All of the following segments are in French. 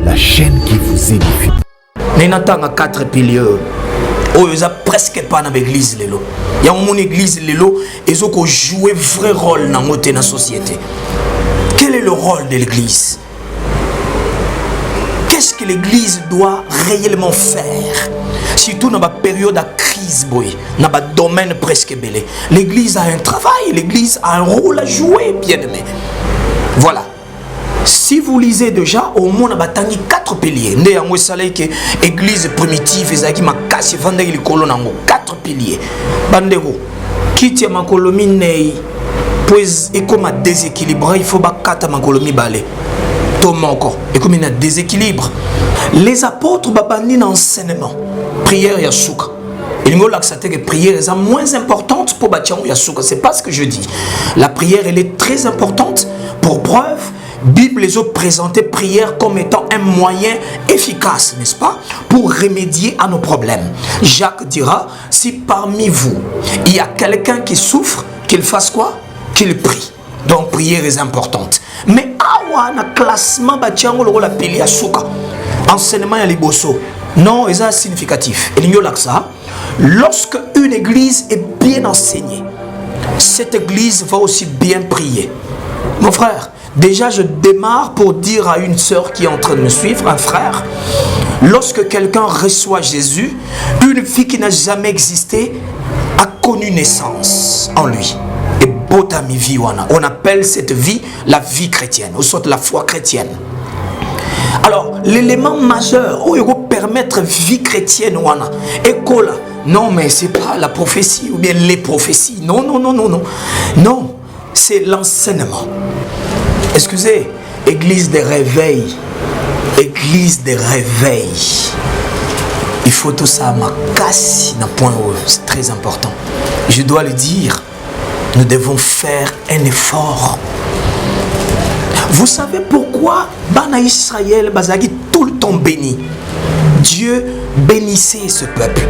la chaîne qui vous édifie. Nenatanga 4 piliers. Oh, ils ont presque pas dans l'église lelo. Il y a une église lelo, ils ont joué vrai rôle dans la société. Quel est le rôle de l'église? Qu'est-ce que l'église doit réellement faire? Surtout dans la période de crise, dans le domaine presque belé. L'église a un travail, l'église a un rôle à jouer, bien aimé. Voilà. Si vous lisez déjà, au moins on a 4 piliers. L'église primitive, ils ont 4 piliers. Bandego, qui tient ma colonie, puis et comme un déséquilibre, il faut pas 4 ma colonie balé. Et comme il y a un déséquilibre, les apôtres babani l'enseignement, prière et souka. Il y a que prière est moins importante pour bâtir yasuka. C'est pas ce que je dis. La prière elle est très importante. Pour preuve, Bible les a présenté prière comme étant un moyen efficace, n'est-ce pas, pour remédier à nos problèmes. Jacques dira, si parmi vous il y a quelqu'un qui souffre, qu'il fasse quoi? Qu'il prie. Donc prière est importante. Mais awa classement batiango le la pili asuka. Enseignement ya liboso. Non, c'est significatif. Et l'igno ça. Lorsque une église est bien enseignée, cette église va aussi bien prier. Mon frère, déjà je démarre pour dire à une sœur qui est en train de me suivre, un frère, lorsque quelqu'un reçoit Jésus, une fille qui n'a jamais existé a connu naissance en lui. Et on appelle cette vie la vie chrétienne, ou soit la foi chrétienne. Alors, l'élément majeur où il va permettre vie chrétienne, école, non, mais c'est pas la prophétie ou bien les prophéties. Non, non, non, non, non. Non, c'est l'enseignement. Excusez, église de réveil. Église de réveil. Il faut tout ça, ma casse, d'un point où c'est très important. Je dois le dire. Nous devons faire un effort. Vous savez pourquoi Bana Israël Bazagi tout le temps béni? Dieu bénissait ce peuple.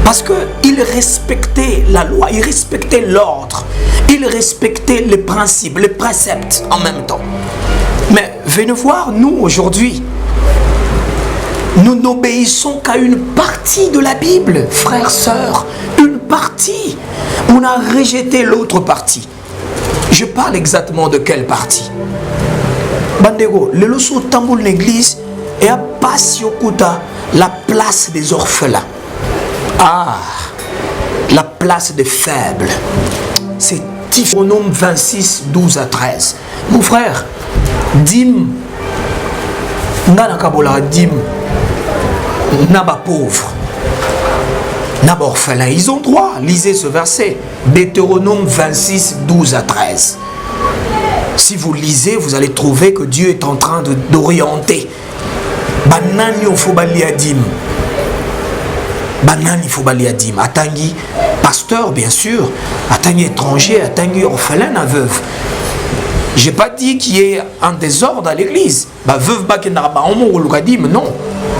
Parce qu'il respectait la loi, il respectait l'ordre, il respectait les principes, les préceptes en même temps. Mais venez voir, nous aujourd'hui, nous n'obéissons qu'à une partie de la Bible, frères, sœurs, une partie. On a rejeté l'autre partie. Je parle exactement de quelle partie? Bandego, le loso tamboul l'église et à Passiokuta, la place des orphelins. Ah, la place des faibles. C'est Deutéronome 26, 12 à 13. Mon frère, dim, nana kabola dim, naba pauvre. Orphelins, ils ont droit. Lisez ce verset. Deutéronome 26, 12 à 13. Si vous lisez, vous allez trouver que Dieu est en train d'orienter. Banani ofobaliadim. Banani ofobaliadim. Atangi pasteur, bien sûr. Atangi étranger, atangi orphelin, à veuve. Je n'ai pas dit qu'il y ait un désordre à l'église. Veuve bakenarba, non.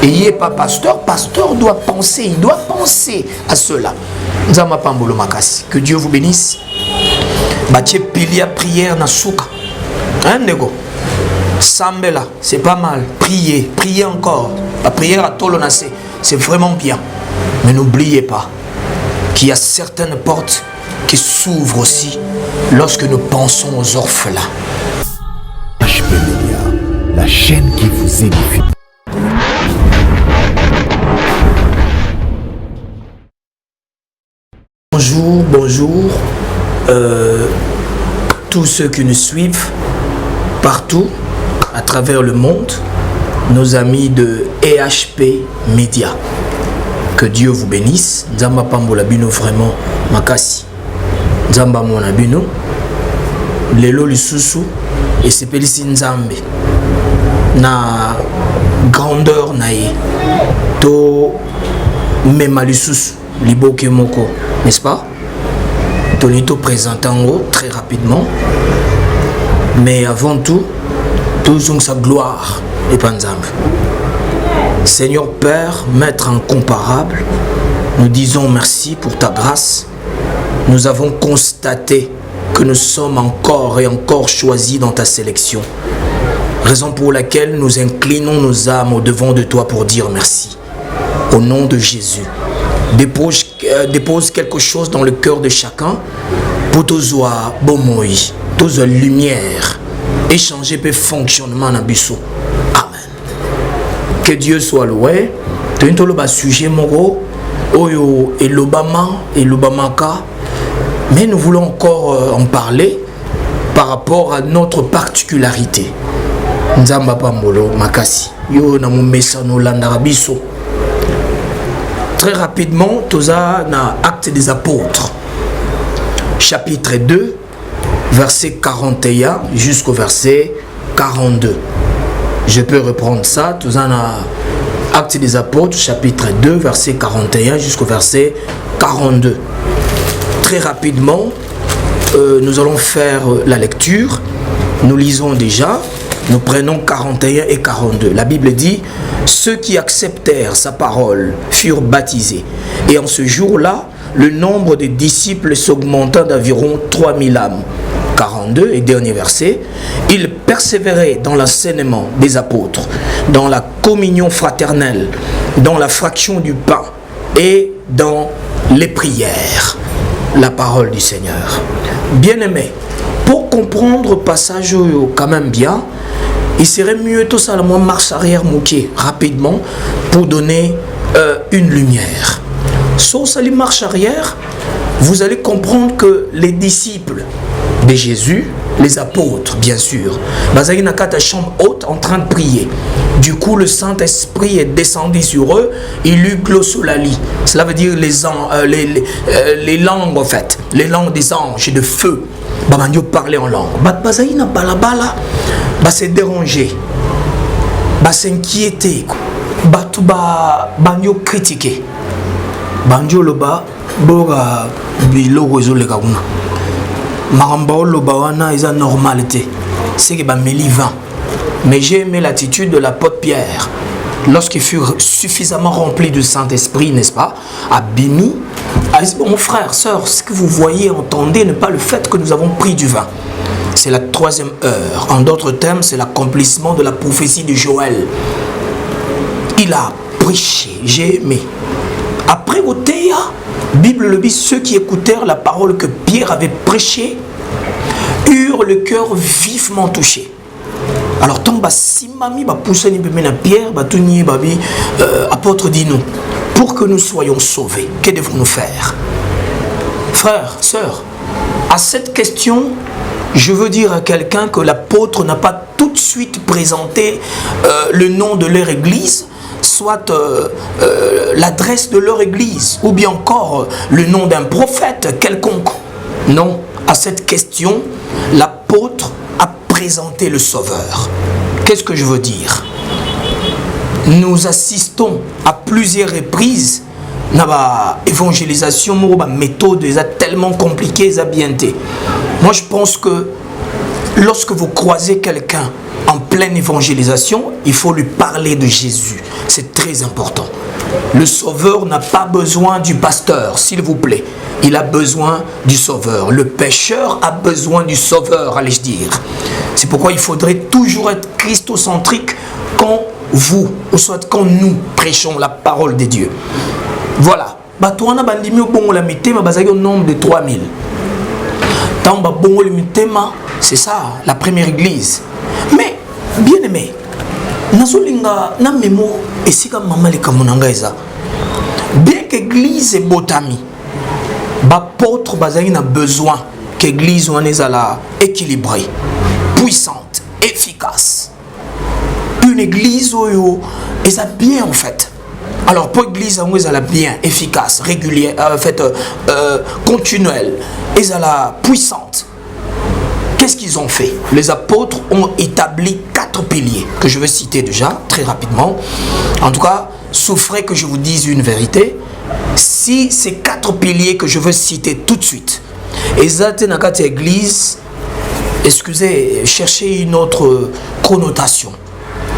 Et il n'est pas pasteur. Pasteur doit penser, il doit penser à cela. Que Dieu vous bénisse. Batie pilia prière na souka. Hein, nego? Sambela, c'est pas mal. Priez, priez encore. La prière à Tolonase, c'est vraiment bien. Mais n'oubliez pas qu'il y a certaines portes qui s'ouvrent aussi lorsque nous pensons aux orphelins. HP Media, la chaîne qui vous édifie. Bonjour, bonjour. Tous ceux qui nous suivent partout à travers le monde, nos amis de EHP Media. Que Dieu vous bénisse. Nzamba pambola bino vraiment makasi. Nzamba mona bino. Lelo lisusu et sepelisi nzambe. Na grandeur nae. To mema lisusu liboke moko, n'est-ce pas? Tonito présentant très rapidement. Mais avant tout, toujours sa gloire et Panzambe. Seigneur Père, Maître incomparable, nous disons merci pour ta grâce. Nous avons constaté que nous sommes encore et encore choisis dans ta sélection. Raison pour laquelle nous inclinons nos âmes au devant de toi pour dire merci. Au nom de Jésus, dépose quelque chose dans le cœur de chacun pour tozoa bomoi, tozoa lumière, échanger pe fonctionnement na biso. Amen. Que Dieu soit loué. Tento le sujet moro oyo et l'obamaka, mais nous voulons encore en parler par rapport à notre particularité. Nzamba pambolo makasi yo na mumesa no landara biso. Très rapidement, toza na Actes des Apôtres, chapitre 2, verset 41 jusqu'au verset 42. Je peux reprendre ça. Toza na Actes des Apôtres, chapitre 2, verset 41 jusqu'au verset 42. Très rapidement, nous allons faire la lecture. Nous lisons déjà. Nous prenons 41 et 42. La Bible dit: ceux qui acceptèrent sa parole furent baptisés. Et en ce jour-là, le nombre des disciples s'augmenta d'environ 3000 âmes. 42 et dernier verset. Ils persévéraient dans l'enseignement des apôtres, dans la communion fraternelle, dans la fraction du pain et dans les prières. La parole du Seigneur. Bien-aimés, pour comprendre le passage quand même bien, il serait mieux tout ça, marche arrière mouquet rapidement pour donner une lumière. Sur cette marche arrière, vous allez comprendre que les disciples de Jésus, les apôtres bien sûr, basés dans la chambre haute en train de prier. Du coup, le Saint-Esprit est descendu sur eux, il eut glossolali. Cela veut dire les langues en fait, les langues des anges et de feu. Babandio parlait en langue. Basés na balabala, se déranger, s'inquiéter, bandio critiquer, bandio loba bora biloko ezoleka kuna. Maramba loba wana eza normalité. C'est que bameli 20. Mais j'ai aimé l'attitude de l'apôtre Pierre lorsqu'il fut suffisamment rempli du Saint-Esprit, n'est-ce pas? Abimi, mon frère, sœur, ce que vous voyez, entendez, n'est pas le fait que nous avons pris du vin. C'est la troisième heure. En d'autres termes, c'est l'accomplissement de la prophétie de Joël. Il a prêché, j'ai aimé. Après Otéa, Bible le dit, ceux qui écoutèrent la parole que Pierre avait prêchée eurent le cœur vivement touché. Alors, tant que si mami va pousser Pierre, apôtre dit-nous, pour que nous soyons sauvés, que devons-nous faire? Frères, sœurs, à cette question, je veux dire à quelqu'un que l'apôtre n'a pas tout de suite présenté le nom de leur église, soit l'adresse de leur église, ou bien encore le nom d'un prophète quelconque. Non, à cette question, l'apôtre a présenté le Sauveur. Qu'est-ce que je veux dire? Nous assistons à plusieurs reprises à l'évangélisation, ma méthode est tellement compliquée, moi je pense que lorsque vous croisez quelqu'un en pleine évangélisation, il faut lui parler de Jésus. C'est très important. Le Sauveur n'a pas besoin du pasteur, s'il vous plaît. Il a besoin du Sauveur. Le pécheur a besoin du Sauveur, allais-je dire. C'est pourquoi il faudrait toujours être christocentrique quand vous, ou soit quand nous prêchons la parole de Dieu. Voilà. Batouana bandimi au bon la mitema basagi au nombre de 3000. Tant ba bon le mitema, c'est ça, la première église. Mais bien aimé, nazolinga na memo esika mama le kamunanga eza. Bien qu'église est botami, bapôtre basagi na besoin qu'église on est à la équilibrée, puissante, efficace. Une église où est bien en fait. Alors pour l'église où est bien, efficace, régulière, en fait continuelle, est puissante. Qu'est-ce qu'ils ont fait? Les apôtres ont établi 4 piliers que je vais citer déjà très rapidement. En tout cas, souffrez que je vous dise une vérité. Si ces 4 piliers que je veux citer tout de suite, et église, excusez, cherchez une autre connotation.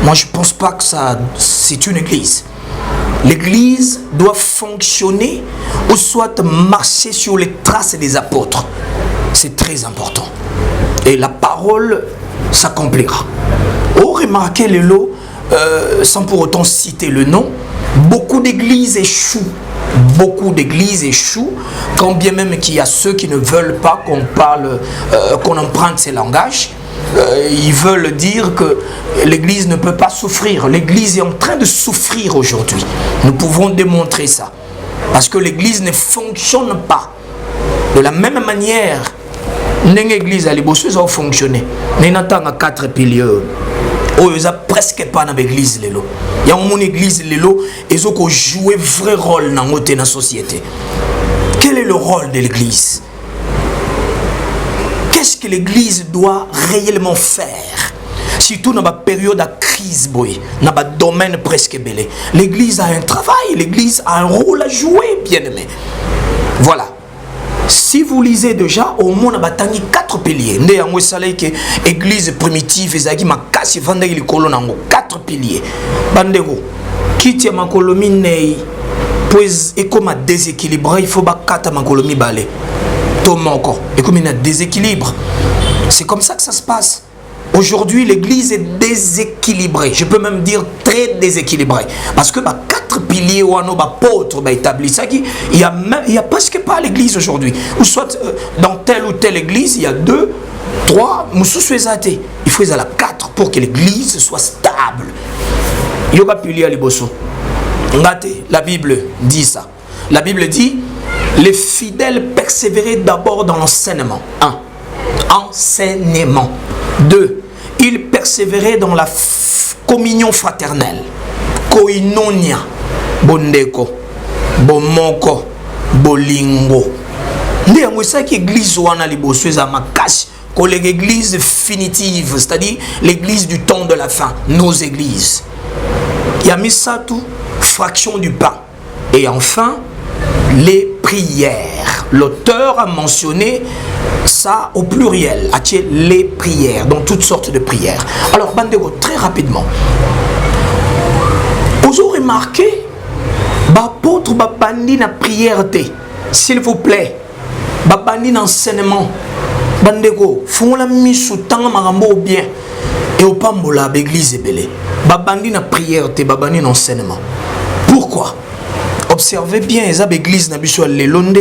Moi, je ne pense pas que ça, c'est une église. L'église doit fonctionner ou soit marcher sur les traces des apôtres. C'est très important. Et la parole s'accomplira. Au remarqué les lots, sans pour autant citer le nom, beaucoup d'églises échouent. Beaucoup d'églises échouent, quand bien même qu'il y a ceux qui ne veulent pas qu'on parle, qu'on emprunte ces langages. Ils veulent dire que l'église ne peut pas souffrir. L'église est en train de souffrir aujourd'hui. Nous pouvons démontrer ça. Parce que l'église ne fonctionne pas. De la même manière, l'église à l'église va fonctionner. Mais il y a 4 piliers. Oh, il n'y a presque pas dans l'église. Il y a une église, ils ont joué un vrai rôle dans la société. Quel est le rôle de l'église? Qu'est-ce que l'église doit réellement faire? Surtout dans la période de crise, dans le domaine presque belé. L'église a un travail, l'église a un rôle à jouer, bien aimé. Voilà. Si vous lisez déjà, au moins on a 4 piliers. L'église primitive, ils ont 4 piliers. Bandego, qui tient ma colonie, puis et comme déséquilibré, il faut pas 4 ma colonie balé. Tomoko, et comme il y a déséquilibre. C'est comme ça que ça se passe. Aujourd'hui, l'église est déséquilibrée. Je peux même dire très déséquilibrée. Parce que 4 piliers ou un apôtre établi. Il y a presque pas l'église aujourd'hui. Ou soit dans telle ou telle église, il y a 2, 3, il faut y avoir 4 pour que l'église soit stable. Il y a pilier à l'Ibosso. La Bible dit ça. La Bible dit, les fidèles persévéraient d'abord dans l'enseignement. 1. Enseignement. 2. Ils persévéraient dans la communion fraternelle. Koinonia. Bondeko. Bomoko. Bolingo. L'église l'église finitive, c'est-à-dire l'église du temps de la fin, nos églises. Il y a mis ça tout, fraction du pain. Et enfin, les prières. L'auteur a mentionné ça au pluriel, les prières, donc toutes sortes de prières. Alors, Bandego, très rapidement, vous aurez remarqué, l'apôtre Babandi na prière, s'il vous plaît, Babandi na enseignement, Bandego, font la mise sous temps marambo bien, et au pambola, l'église est belle. Babandi na prière, Babandi na enseignement. Pourquoi? Observez bien, les églises na biso les londe,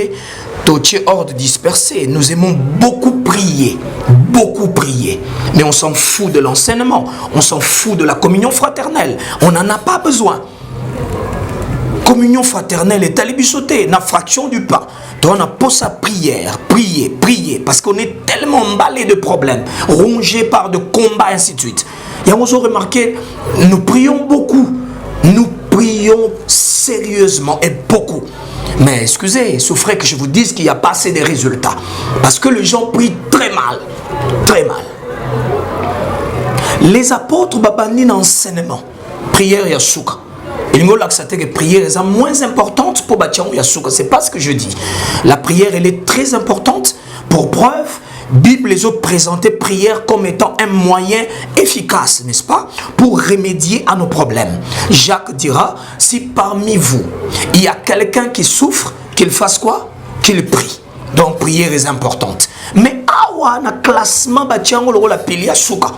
totier ordre dispersé. Nous aimons beaucoup prier, mais on s'en fout de l'enseignement, on s'en fout de la communion fraternelle. On n'en a pas besoin. Communion fraternelle est à l'ébisoté, la fraction du pain. Donc on a pas sa prière, prier, parce qu'on est tellement emballé de problèmes, rongé par de combats, ainsi de suite. Et on a remarqué, nous prions beaucoup, nous prions sérieusement et beaucoup. Mais excusez, souffrez que je vous dise qu'il n'y a pas assez de résultats. Parce que les gens prient très mal. Très mal. Les apôtres babani l'enseignement. Prière yasuka. Il y a que prière est moins importante pour bâtir yasuka. C'est pas ce que je dis. La prière, elle est très importante. Pour preuve, Bible les a présenté prière comme étant un moyen efficace, n'est-ce pas, pour remédier à nos problèmes. Jacques dira, si parmi vous, il y a quelqu'un qui souffre, qu'il fasse quoi? Qu'il prie. Donc, prière est importante. Mais, awa, na classement, batiango, la pilia souka.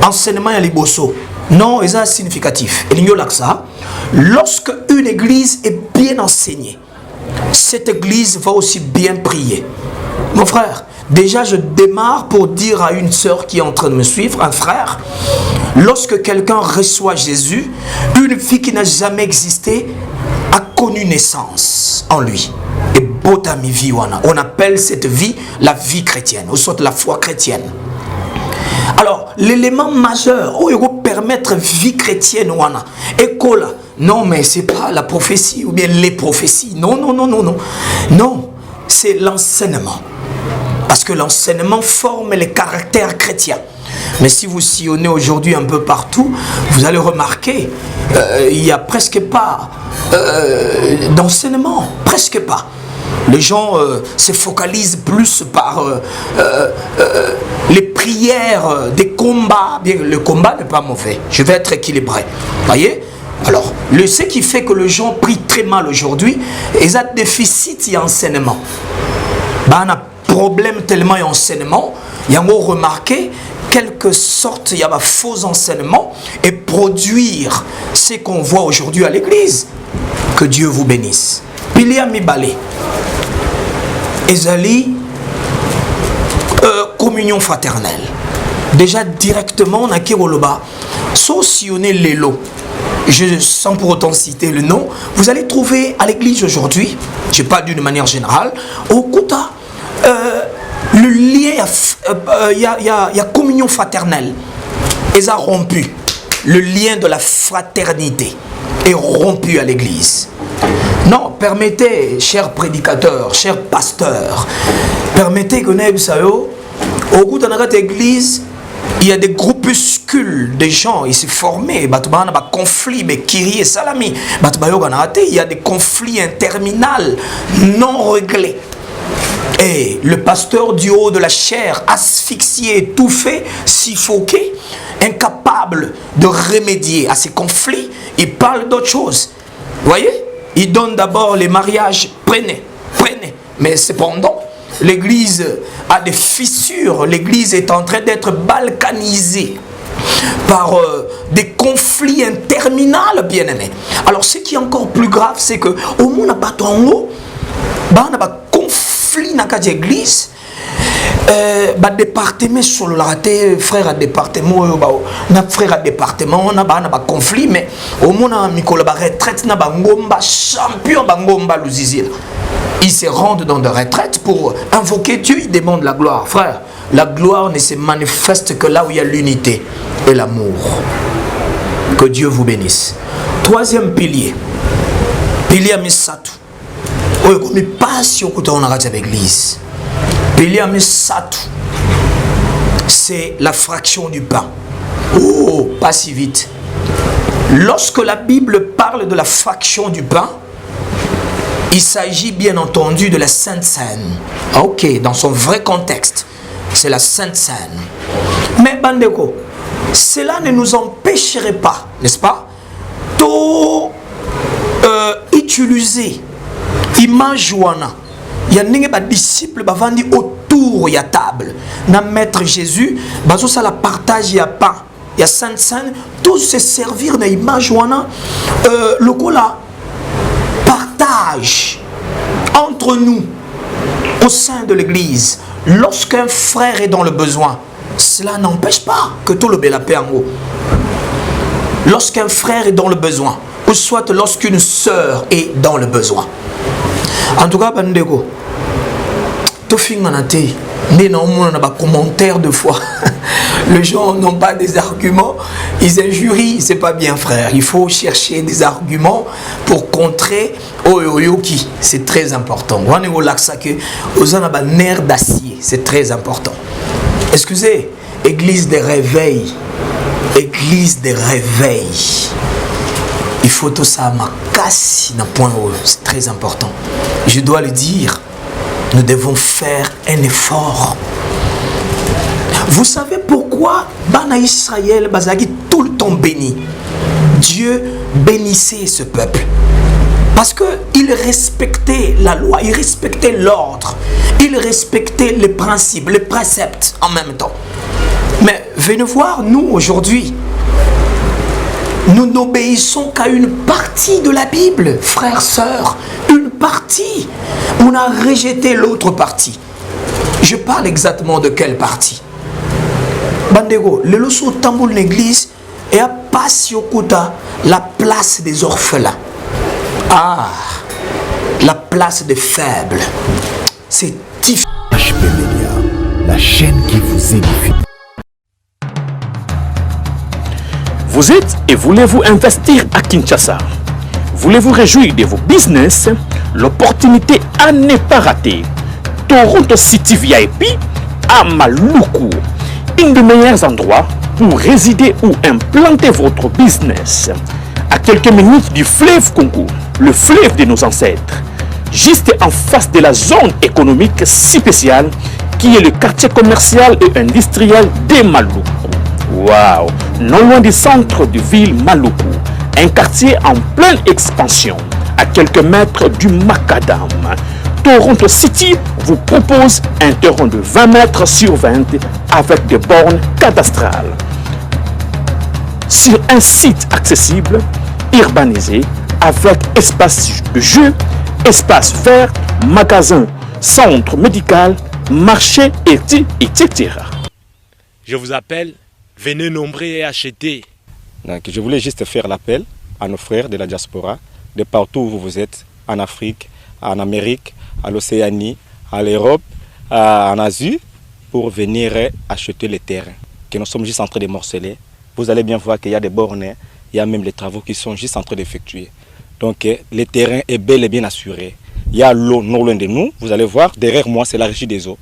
Enseignement à liboso. Non, c'est significatif. Et ça, lorsque une église est bien enseignée, cette église va aussi bien prier. Mon frère, déjà je démarre pour dire à une sœur qui est en train de me suivre, un frère, lorsque quelqu'un reçoit Jésus, une fille qui n'a jamais existé a connu naissance en lui. Et botami vie, on appelle cette vie la vie chrétienne, ou soit la foi chrétienne. Alors, l'élément majeur où il va permettre vie chrétienne, école, non, mais c'est pas la prophétie ou bien les prophéties. Non. Non, c'est l'enseignement. Parce que l'enseignement forme les caractères chrétiens. Mais si vous sillonnez aujourd'hui un peu partout, vous allez remarquer, il n'y a presque pas d'enseignement, presque pas. Les gens se focalisent plus par les prières, des combats. Bien, le combat n'est pas mauvais. Je vais être équilibré. Voyez? Alors, ce qui fait que les gens prient très mal aujourd'hui, ils ont un déficit d'enseignement. On a problème tellement d'enseignement. Il y a remarqué quelque sorte, il y a un faux enseignement et produire ce qu'on voit aujourd'hui à l'église. Que Dieu vous bénisse. Pilia Mibale. Ezali, communion fraternelle. Déjà directement, on a Kiroloba. Sautionner les lots. Sans pour autant citer le nom, vous allez trouver à l'église aujourd'hui, je ne sais pas d'une manière générale, au Kouta, le lien, il y a communion fraternelle. Ils ont rompu. Le lien de la fraternité est rompu à l'église. Non, permettez, chers prédicateurs, chers pasteurs, permettez que nous, au Kouta dans cette église, il y a des groupuscules de gens, ils se formaient, conflits, mais Kiri et Salami, il y a des conflits interminables non réglés. Et le pasteur du haut de la chair, asphyxié, étouffé, suffoqué, incapable de remédier à ces conflits, il parle d'autre chose. Vous voyez? Il donne d'abord les mariages, prenez. Mais cependant, l'église a des fissures, l'église est en train d'être balkanisée par des conflits interminables, bien aimés. Alors ce qui est encore plus grave, c'est que au monde n'a pas en haut, on a un conflit dans l'église. Département sur le raté, frère à département, frère à département, on a un conflit, mais au monde a mis la retraite, na bangomba champion bangomba l'uzizil. Ils se rendent dans des retraites pour invoquer Dieu, ils demandent la gloire. Frère, la gloire ne se manifeste que là où il y a l'unité et l'amour. Que Dieu vous bénisse. Troisième pilier. Pilier Misatu. Oui, mais pas si on a avec l'église. Pilier Misatu. C'est la fraction du pain. Oh, pas si vite. Lorsque la Bible parle de la fraction du pain, il s'agit bien entendu de la Sainte Seine. Ok, dans son vrai contexte, c'est la Sainte Seine. Mais Bandeko, cela ne nous empêcherait pas, n'est-ce pas, d'utiliser image wana. Il y a des disciples qui vendent autour de la table. Na maître Jésus, ça la partage, il y a pain. Il y a Sainte Seine, tous se servir de l'image wana. Le cola. Partage entre nous au sein de l'église. Lorsqu'un frère est dans le besoin, cela n'empêche pas que tout le bel paix en haut. Lorsqu'un frère est dans le besoin, ou soit lorsqu'une sœur est dans le besoin. En tout cas, Bandeko, tout fin en athée, mais non, on a des commentaires de foi. Les gens n'ont pas des arguments, ils injurient, c'est pas bien, frère. Il faut chercher des arguments pour contrer Oyoyoki, c'est très important. On est au lac que aux a un nerf d'acier, c'est très important. Excusez, église des réveils, église des réveils. Il faut tout ça ma casse dans point haut, c'est très important. Je dois le dire, nous devons faire un effort. Vous savez pourquoi Bana Israël Bazagi tout le temps béni? Dieu bénissait ce peuple. Parce qu'il respectait la loi, il respectait l'ordre, il respectait les principes, les préceptes en même temps. Mais venez voir, nous aujourd'hui, nous n'obéissons qu'à une partie de la Bible, frères, sœurs, une partie. On a rejeté l'autre partie. Je parle exactement de quelle partie? Bandego, le loso tamboul l'église et à Passiokuta, la place des orphelins. Ah, la place des faibles. C'est difficile. HP Media, la chaîne qui vous édifie. Vous êtes et voulez-vous investir à Kinshasa? Voulez-vous réjouir de vos business? L'opportunité à ne pas rater. Toronto City VIP à Maluku. Un des meilleurs endroits pour résider ou implanter votre business. À quelques minutes du fleuve Congo, le fleuve de nos ancêtres. Juste en face de la zone économique si spéciale qui est le quartier commercial et industriel de Maluku. Waouh! Non loin du centre de ville Maluku, un quartier en pleine expansion, à quelques mètres du Macadam. Toronto City vous propose un terrain de 20 mètres sur 20 avec des bornes cadastrales. Sur un site accessible, urbanisé, avec espace de jeu, espace vert, magasin, centre médical, marché, etc. Je vous appelle, venez nombrer et acheter. Donc, je voulais juste faire l'appel à nos frères de la diaspora, de partout où vous êtes, en Afrique, en Amérique, à l'Océanie, à l'Europe, en Asie, pour venir acheter les terrains que nous sommes juste en train de morceler. Vous allez bien voir qu'il y a des bornes, il y a même les travaux qui sont juste en train d'effectuer. Donc le terrain est bel et bien assuré. Il y a l'eau non loin de nous, vous allez voir, derrière moi c'est la régie des eaux.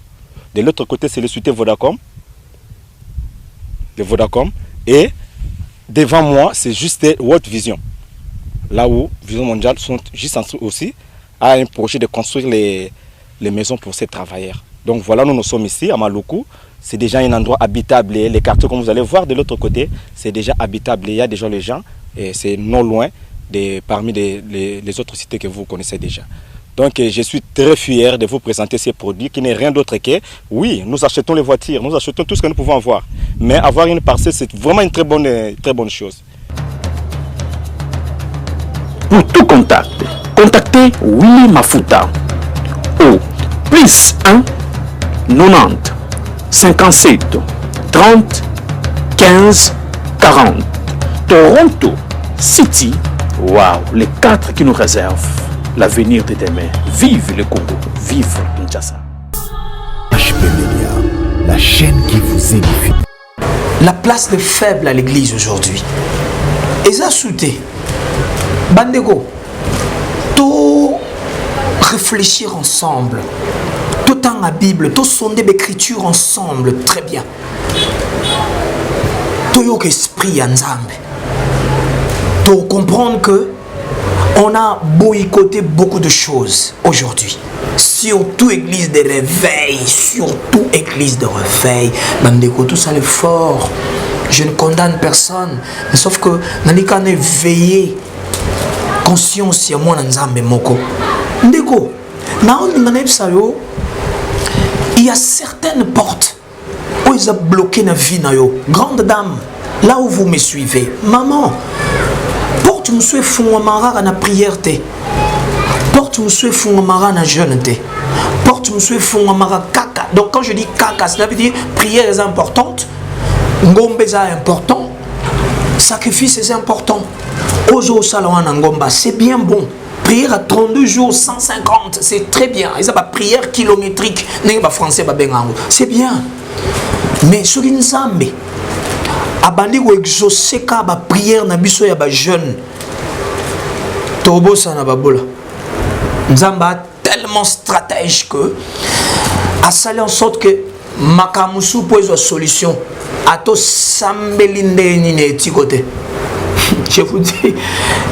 De l'autre côté c'est le société Vodacom. De Vodacom. Et devant moi c'est juste World Vision. Là où Vision Mondiale sont juste en train aussi à un projet de construire les maisons pour ces travailleurs. Donc voilà, nous sommes ici à Maluku. C'est déjà un endroit habitable. Les quartiers, comme vous allez voir de l'autre côté, c'est déjà habitable. Il y a déjà les gens et c'est non loin parmi les autres cités que vous connaissez déjà. Donc je suis très fier de vous présenter ces produits qui n'est rien d'autre que, oui, nous achetons les voitures, nous achetons tout ce que nous pouvons avoir. Mais avoir une parcelle, c'est vraiment une très bonne chose. Pour tout contact, contactez Willy Mafuta au plus 1 90 57 30 15 40. Toronto City, waouh, les 4 qui nous réservent l'avenir de demain. Vive le Congo, vive Kinshasa. HP Media, la chaîne qui vous édifie. La place des faibles à l'église aujourd'hui. Et ça souté. Bandego, tout réfléchir ensemble. Tout dans la Bible, tout sonder l'écriture ensemble, très bien. Tout yok esprit en Zambé. Tout comprendre que on a boycotté beaucoup de choses aujourd'hui. Surtout église de réveil, surtout église de réveil. Bandeko, tout ça est fort. Je ne condamne personne, mais sauf que Nanika ne veillé conscience ya moi Nzambe moko. Ndeko, il y a certaines portes où ils ont bloqué la vie na yo. Grande dame, là où vous me suivez, maman, porte monsieur fungwamara na prière te. Porte monsieur fungwamara na jeûne te. Porte monsieur fungwamara kaka. Donc quand je dis kaka, cela veut dire prière est importante, ngombe est important, sacrifice est important. Ozo salawana ngomba, c'est bien bon. Prière à 32 jours, 150, c'est très bien. Et ça va prière kilométrique, français c'est bien. Mais sur une zambe, abandi ko exaucer ka ba prière na biso ya ba jeune. Tobo sana babola. Nzamba tellement stratège que a salé en sorte que makamusu pose une solution. Ato sambelinde ni côté. Je vous dis,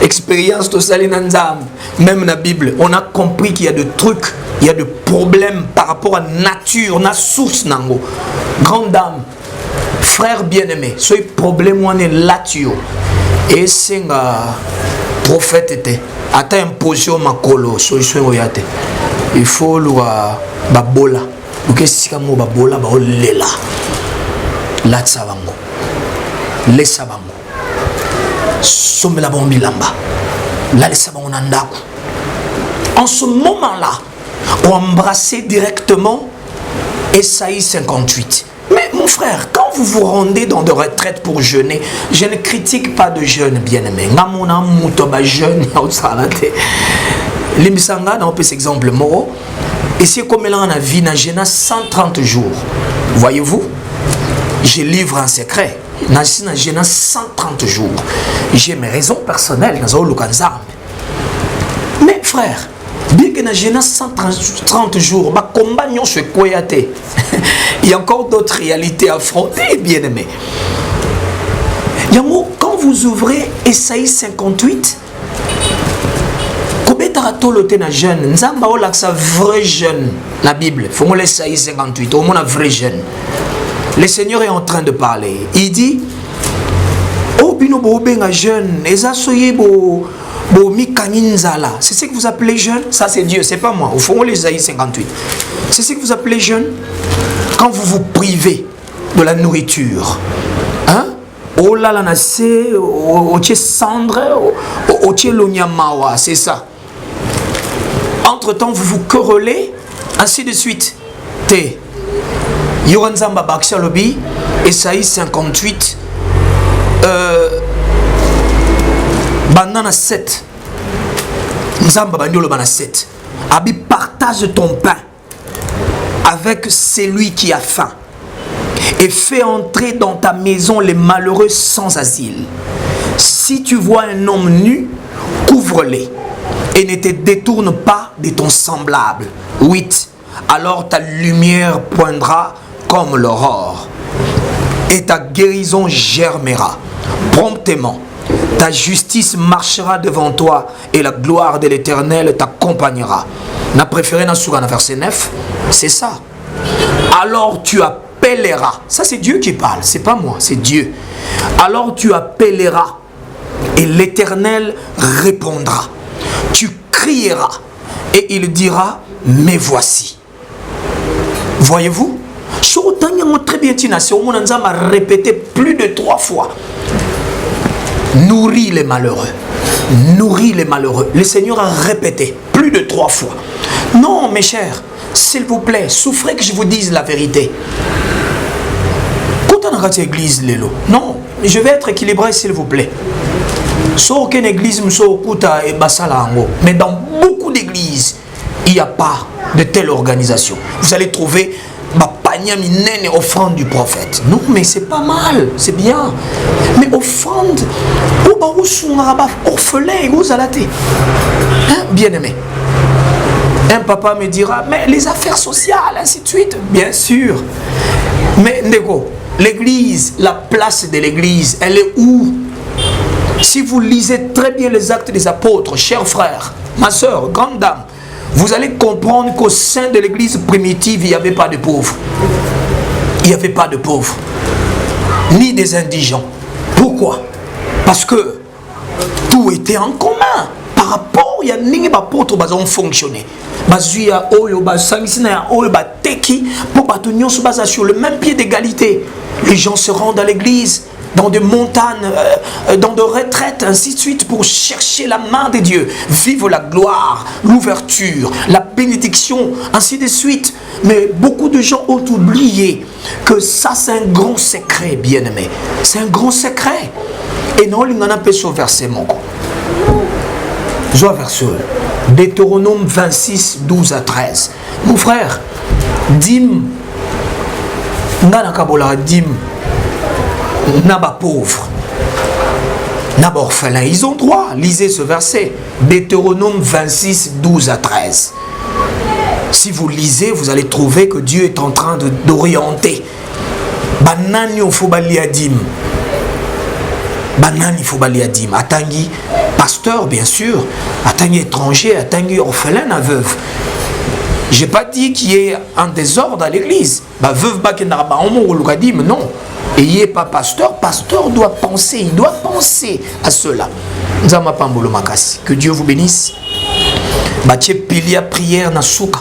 expérience de Salinanzam, même dans la Bible, on a compris qu'il y a des trucs, il y a des problèmes par rapport à la nature, la source. Nango. Grande dame, frère bien-aimé, ce problème on est là-dessus. Et c'est un prophète était, à imposition makolo, solution yate. Il faut le babola, ou qu'est-ce que c'est babola, baolela, la tsavango, les savango. Sommela bombilamba la en ce moment-là on embrassait directement Esaïe 58. Mais mon frère, quand vous vous rendez dans des retraites pour jeûner, je ne critique pas de jeûne, bien-aimé. Ngamona mutoba jeûne limisanga dans cet exemple moro et c'est comme là on a vu na jeûne 130 jours. Voyez-vous, je livre un secret. Dans 130 jours, j'ai mes raisons personnelles. Mais frère, bien que dans 130 jours, ma compagnon se koyate. Il y a encore d'autres réalités à affronter, bien aimé. Quand vous ouvrez Esaïe 58, jeune, Nzamba olaksa vrai jeune, la Bible, faut moi l'Esaïe 58, au moins un vrai jeune. Le Seigneur est en train de parler. Il dit, bino bo benga jeune, eza soye bo mikanginzala. C'est ce que vous appelez jeune? Ça c'est Dieu, c'est pas moi. Au fond, les Isaïe 58. C'est ce que vous appelez jeune? Quand vous vous privez de la nourriture. Hein? Oh là là, c'est oche cendre, oche lonyamawa, c'est ça. Entre-temps, vous vous querellez, ainsi de suite. T. Yoranzamba Bakshalobi, Isaïe 58. Banana 7. Nzamba Bandolo Bana 7. Abi, partage ton pain avec celui qui a faim et fais entrer dans ta maison les malheureux sans asile. Si tu vois un homme nu, couvre-les et ne te détourne pas de ton semblable. 8. Alors ta lumière poindra comme l'aurore et ta guérison germera promptement. Ta justice marchera devant toi et la gloire de l'Éternel t'accompagnera. On a préféré dans le verset 9, c'est ça. Alors tu appelleras, ça c'est Dieu qui parle, c'est pas moi, c'est Dieu. Alors tu appelleras et l'Éternel répondra. Tu crieras et il dira, me voici. Voyez-vous? Très bien, on a répété plus de 3 fois. Nourris les malheureux. Nourris les malheureux. Le Seigneur a répété plus de 3 fois. Non, mes chers, s'il vous plaît, souffrez que je vous dise la vérité. Quand on a une église, non, je vais être équilibré, s'il vous plaît. Sauf qu'une église, mais dans beaucoup d'églises, il n'y a pas de telle organisation. Vous allez trouver offrande du prophète. Non, mais c'est pas mal, c'est bien. Mais offrande, orphelin, bien aimé. Un papa me dira, mais les affaires sociales, ainsi de suite. Bien sûr. Mais Ndego, l'église, la place de l'église, elle est où? Si vous lisez très bien les actes des apôtres, chers frères, ma soeur, grande dame, vous allez comprendre qu'au sein de l'église primitive, il n'y avait pas de pauvres. Il n'y avait pas de pauvres. Ni des indigents. Pourquoi? Parce que tout était en commun. Par rapport, il y a des apôtres qui ont fonctionné. Sur le même pied d'égalité. Les gens se rendent à l'église, dans des montagnes, dans des retraites, ainsi de suite, pour chercher la main de Dieu. Vivre la gloire, l'ouverture, la bénédiction, ainsi de suite. Mais beaucoup de gens ont oublié que ça, c'est un grand secret, bien-aimé. C'est un grand secret. Et non, il en a pas ce verset, mon gars. Je vois verset. Deutéronome 26, 12 à 13. Mon frère, dîme, dîme, Naba pauvre, Naba orphelin, ils ont droit. Lisez ce verset, Deutéronome 26, 12 à 13. Si vous lisez, vous allez trouver que Dieu est en train d'orienter. Banani il faut bali adim. Banani il faut bali adim. Atangi pasteur bien sûr, atangi étranger, atangi orphelin, na veuve. J'ai pas dit qu'il y ait un désordre à l'église. Bah veuve bakenarba on dim non. Et il n'est pas pasteur, pasteur doit penser, il doit penser à cela. Que Dieu vous bénisse. Bache pilia prière na souka.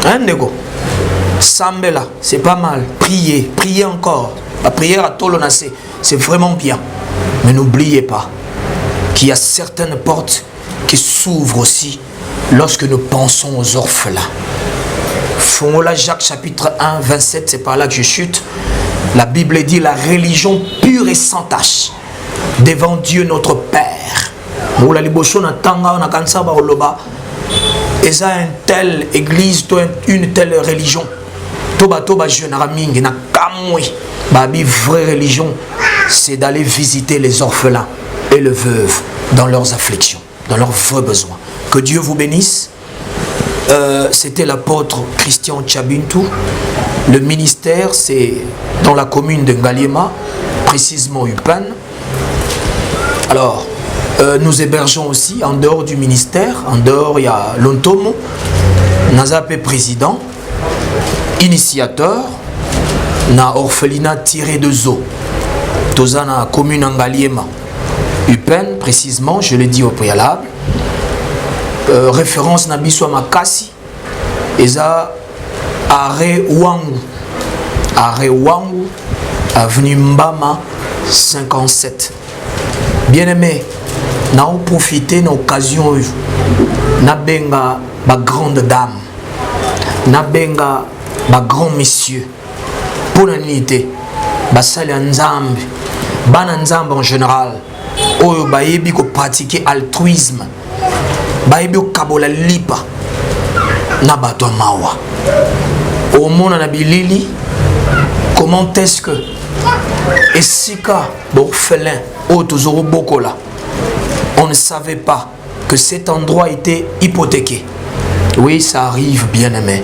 Hein, nego? Sambela, c'est pas mal. Priez, priez encore. La prière à Tolonacé, c'est vraiment bien. Mais n'oubliez pas qu'il y a certaines portes qui s'ouvrent aussi lorsque nous pensons aux orphelins. Fongola Jacques chapitre 1, 27, c'est par là que je chute. La Bible dit la religion pure et sans tache devant Dieu notre Père. Et ça, une telle église, une telle religion. La vraie religion, c'est d'aller visiter les orphelins et les veuves dans leurs afflictions, dans leurs vrais besoins. Que Dieu vous bénisse. C'était l'apôtre Christian Tchabintou. Le ministère, c'est dans la commune de Ngaliema, précisément Upan. Alors, nous hébergeons aussi en dehors du ministère. En dehors, il y a Lontomo, Nazapé président, initiateur, na orphelinat tiré de Zo, Tozana commune Ngaliema. UPEN, précisément, je l'ai dit au préalable. Référence Nabiso Makasi, Eza Arrêt Wangu. Arrêt Wangu, avenue Mbama 57. Bien aimé, n'a profité de l'occasion, n'a benga ba grande dame, n'a benga ba grand monsieur, pour l'unité, ba sali nzambe, bana nzambe en général, oyo ba yebi ko pratiquer altruisme, ba yebi ko kabola lipa, na bato mawa. Au monde na bilili, comment est-ce que Esika Bokfelin, Otozoro Bokola, on ne savait pas que cet endroit était hypothéqué. Oui, ça arrive, bien aimé.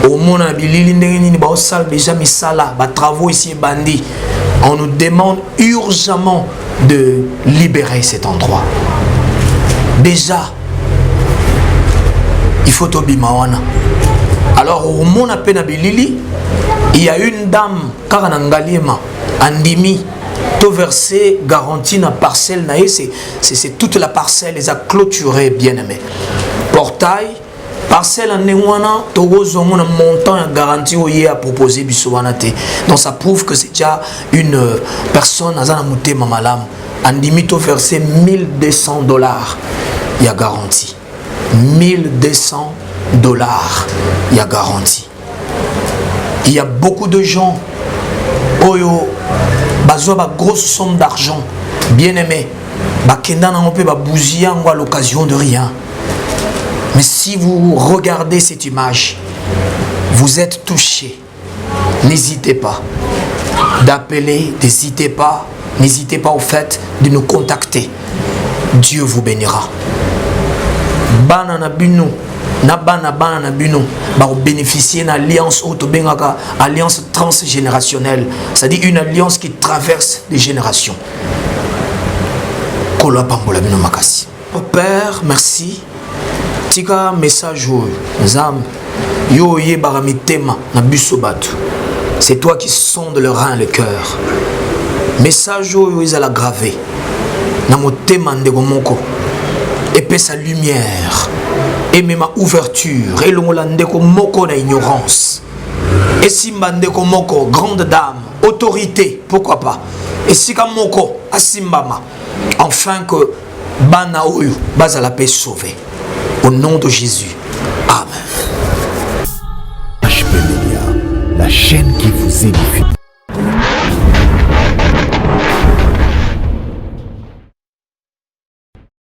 Au monde na bilili ndeni ba osal déjà misala, ba travaux ici bandit. On nous demande urgemment de libérer cet endroit. Déjà, il faut tobimawana. Alors au monde à Penabilili, il y a une dame Karanangalima Andimi to versé garantie na parcelle nae, c'est toute la parcelle les a clôturé, bien aimé. Portail parcelle en newana togozo mon montant garantie au à proposer bisowanate. Donc ça prouve que c'est déjà une personne azana muté mamalam Andimi to versé $1200. Il y a garantie. $1200, il y a garantie. Il y a beaucoup de gens, oyo, bazo ba grosse somme d'argent, bien aimé, ba kenda na ngope ba bouzia à l'occasion de rien. Mais si vous regardez cette image, vous êtes touché. N'hésitez pas d'appeler, n'hésitez pas au fait de nous contacter. Dieu vous bénira. Banana bino na bana bino ba bénéficier d'une alliance autobengaka alliance transgénérationnelle, c'est-à-dire une alliance qui traverse les générations. Kola pambola bino makasi. Père, merci. Tika message Nzam yo ye baramitema na biso batu. C'est toi qui sonde le rein le cœur. Message yo ezala gravé na motema ndeko moko. Et sa lumière, et même ma ouverture, et l'ongolande moko na ignorance. Et si mbandeko moko, grande dame, autorité, pourquoi pas. Et si ka moko, asimbama, enfin que bana oyu, basa la paix sauvée. Au nom de Jésus. Amen. HP Media, la chaîne qui vous édifie.